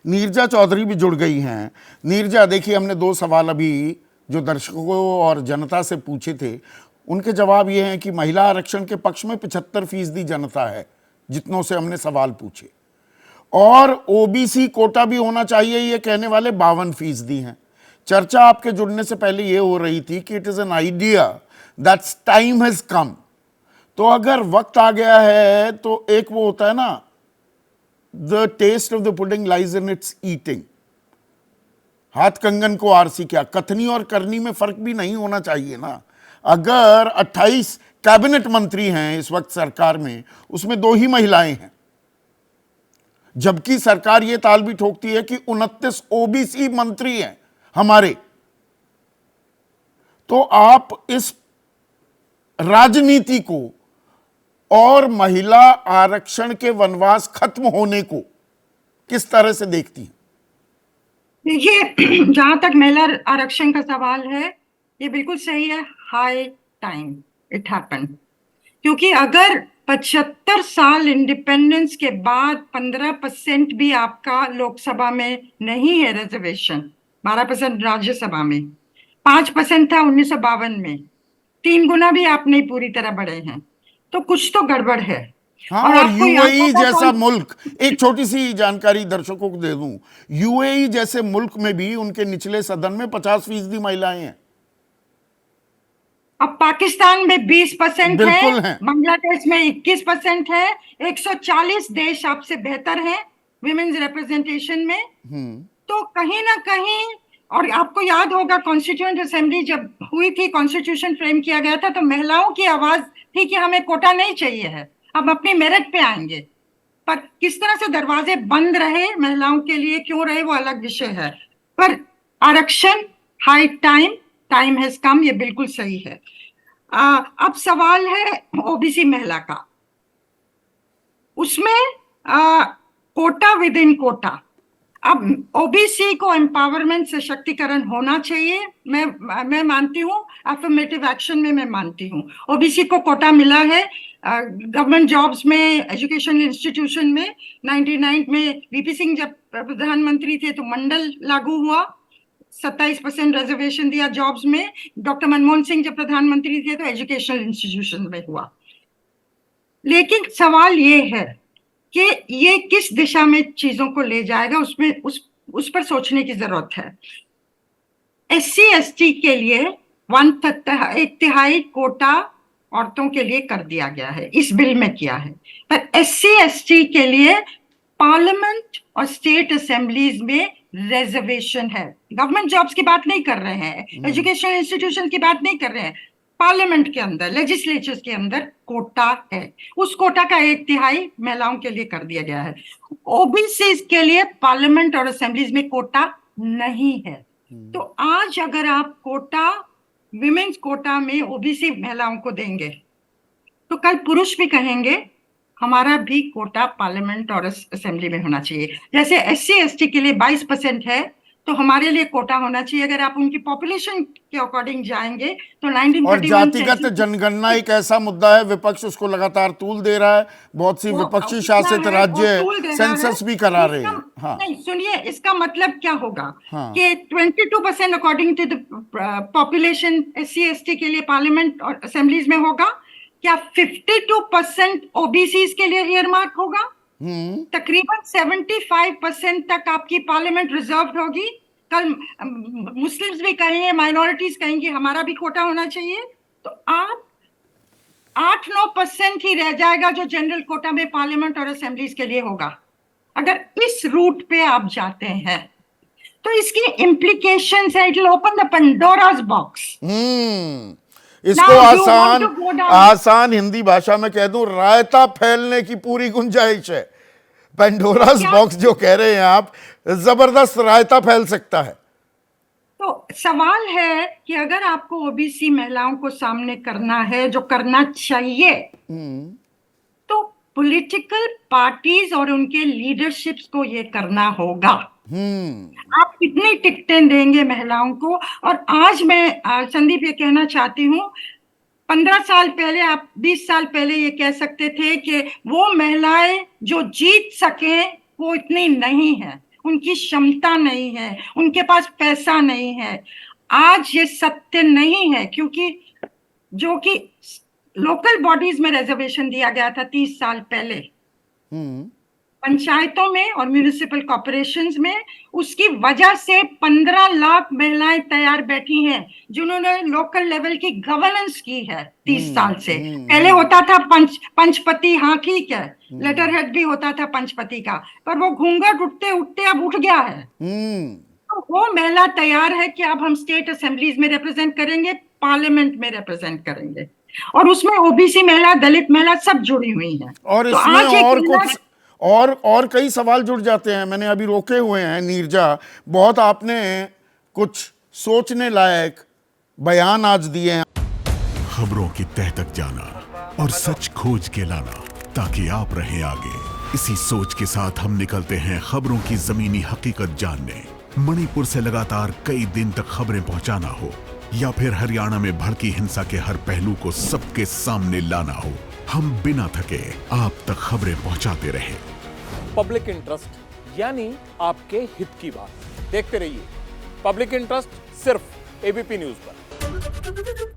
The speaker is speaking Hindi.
नीरजा चौधरी भी जुड़ गई हैं। नीरजा, देखिए, हमने 2 सवाल अभी जो दर्शकों और जनता से पूछे थे, उनके जवाब ये हैं कि महिला आरक्षण के पक्ष में 75% जनता है, जितनों से हमने सवाल पूछे, और ओबीसी कोटा भी होना चाहिए ये कहने वाले 52% हैं। चर्चा आपके जुड़ने से पहले ये हो रही थी कि it is an idea that's time has come. तो अगर वक्त आ गया है तो एक वो होता है ना, the test of the pudding lies in its eating. हाथ कंगन को आरसी क्या, कथनी और करनी में फर्क भी नहीं होना चाहिए ना। अगर 28 कैबिनेट मंत्री हैं इस वक्त सरकार में, उसमें 2 ही महिलाएं हैं, जबकि सरकार यह ताल भी ठोकती है कि 29 ओबीसी मंत्री हैं हमारे। तो आप इस राजनीति को और महिला आरक्षण के वनवास खत्म होने को किस तरह से देखती हैं? देखिए, जहां तक महिला आरक्षण का सवाल है, ये बिल्कुल सही है। हाई टाइम इट हैपन, क्योंकि अगर 75 साल इंडिपेंडेंस के बाद 15% भी आपका लोकसभा में नहीं है रिजर्वेशन, 12% राज्यसभा में, 5% था 1952 में, 3 गुना भी आप नहीं पूरी तरह बढ़े हैं, तो कुछ तो गड़बड़ है। हाँ, और आपको यूएई जैसा मुल्क, एक छोटी सी जानकारी दर्शकों को दे दूं, यूएई जैसे मुल्क में भी उनके निचले सदन में 50% महिलाएं हैं। अब पाकिस्तान में 20% बिल्कुल है, हैं। बांग्लादेश में 21% है, 140 देश आपसे बेहतर हैं विमेन्स रिप्रेजेंटेशन में। तो कहीं ना कहीं, और आपको याद होगा कॉन्स्टिट्यूएंट असेंबली जब हुई थी, कॉन्स्टिट्यूशन फ्रेम किया गया था, तो महिलाओं की आवाज थी कि हमें कोटा नहीं चाहिए है, हम अपनी मेरिट पे आएंगे। पर किस तरह से दरवाजे बंद रहे महिलाओं के लिए, क्यों रहे, वो अलग विषय है। पर आरक्षण, high time, time has come, ये बिल्कुल सही है। अब सवाल है ओबीसी महिला का, उसमें कोटा विद इन कोटा। अब ओबीसी को एम्पावरमेंट, सशक्तिकरण होना चाहिए। मैं मानती हूँ, अफर्मेटिव एक्शन में मैं मानती हूँ। ओबीसी को कोटा मिला है गवर्नमेंट जॉब्स में, एजुकेशन इंस्टीट्यूशन में। 99 में वीपी सिंह जब प्रधानमंत्री थे तो मंडल लागू हुआ, 27% रिजर्वेशन दिया जॉब्स में। डॉक्टर मनमोहन सिंह जब प्रधानमंत्री थे तो एजुकेशनल इंस्टीट्यूशन में हुआ। लेकिन सवाल ये है कि ये किस दिशा में चीजों को ले जाएगा, उसमें उस पर सोचने की जरूरत है। एससी एसटी के लिए 1/3 कोटा औरतों के लिए कर दिया गया है, इस बिल में किया है। पर एससी एसटी के लिए पार्लियामेंट और स्टेट असेंबलीज में रिजर्वेशन है। गवर्नमेंट जॉब्स की बात नहीं कर रहे हैं, एजुकेशन इंस्टीट्यूशन की बात नहीं कर रहे हैं, पार्लियामेंट के अंदर, लेजिस्लेचर के अंदर कोटा है। उस कोटा का 1/3 महिलाओं के लिए कर दिया गया है। ओबीसी के लिए पार्लियामेंट और असेंबलीज में कोटा नहीं है। तो आज अगर आप कोटा, विमेन्स कोटा में ओबीसी महिलाओं को देंगे, तो कल पुरुष भी कहेंगे हमारा भी कोटा पार्लियामेंट और असेंबली में होना चाहिए। जैसे एससी एसटी के लिए 22% है, तो हमारे लिए कोटा होना चाहिए। अगर आप उनकी पॉपुलेशन के अकॉर्डिंग जाएंगे तो 1931 और जातिगत जनगणना एक ऐसा मुद्दा है, विपक्ष उसको लगातार तूल दे रहा है। बहुत सी विपक्षी शासित राज्य सेंसस भी करा रहे हैं। हाँ, नहीं, सुनिए, इसका मतलब क्या होगा हाँ, कि 22% according to the population SC ST के लिए पार्लियामेंट और असेंबलीज में होगा। क्या 52% ओबीसी के लिए ईयरमार्क होगा? तकरीबन 75% तक आपकी पार्लियामेंट रिजर्व होगी। कल मुस्लिम्स भी कहेंगे, माइनॉरिटीज कहेंगी हमारा भी कोटा होना चाहिए। तो आप 8-9% ही रह जाएगा जो जनरल कोटा में पार्लियामेंट और असेंबलीज के लिए होगा। अगर इस रूट पे आप जाते हैं तो इसकी इम्प्लीकेशंस है, it will open the Pandora's box. इसको आसान हिंदी भाषा में कह दूं, रायता फैलने की पूरी गुंजाइश है। पेंडोरास बॉक्स जो कह रहे हैं आप, जबरदस्त रायता फैल सकता है। तो सवाल है कि अगर आपको ओबीसी महिलाओं को सामने करना है, जो करना चाहिए, तो पॉलिटिकल पार्टीज और उनके लीडरशिप्स को ये करना होगा। आप कितनी टिकटें देंगे महिलाओं को? और आज मैं संदीप ये कहना चाहती हूँ, 15 साल पहले, आप 20 साल पहले ये कह सकते थे कि वो महिलाएं जो जीत सके वो इतनी नहीं है। उनकी क्षमता नहीं है, उनके पास पैसा नहीं है। आज ये सत्य नहीं है, क्योंकि जो कि लोकल बॉडीज में रिजर्वेशन दिया गया था 30 साल पहले, पंचायतों में और म्यूनिसिपल कॉर्पोरेशंस में, उसकी वजह से 15 लाख महिलाएं तैयार बैठी हैं जिन्होंने लोकल लेवल की गवर्नेंस की है 30 साल से। पहले होता था पंचपति, हाँ ठीक है, लेटर हेड भी होता था पंचपति का, पर वो घूंघट उठते उठते अब उठ गया है। तो वो महिला तैयार है कि अब हम स्टेट असेंबलीज में रिप्रेजेंट करेंगे, पार्लियामेंट में रिप्रेजेंट करेंगे, और उसमें ओबीसी महिला, दलित महिला सब जुड़ी हुई है। और तो इसमें आज एक और महिला- कुछ और कई सवाल जुड़ जाते हैं। मैंने अभी रोके हुए हैं नीरजा, बहुत आपने कुछ सोचने लायक बयान आज दिए हैं। खबरों की तह तक जाना और सच खोज के लाना, ताकि आप रहें आगे। इसी सोच के साथ हम निकलते हैं खबरों की जमीनी हकीकत जानने। मणिपुर से लगातार कई दिन तक खबरें पहुंचाना हो, या फिर हरियाणा में भड़की हिंसा के हर पहलू को सबके सामने लाना हो, हम बिना थके आप तक खबरें पहुंचाते रहे। पब्लिक इंटरेस्ट यानी आपके हित की बात। देखते रहिए पब्लिक इंटरेस्ट सिर्फ एबीपी न्यूज पर।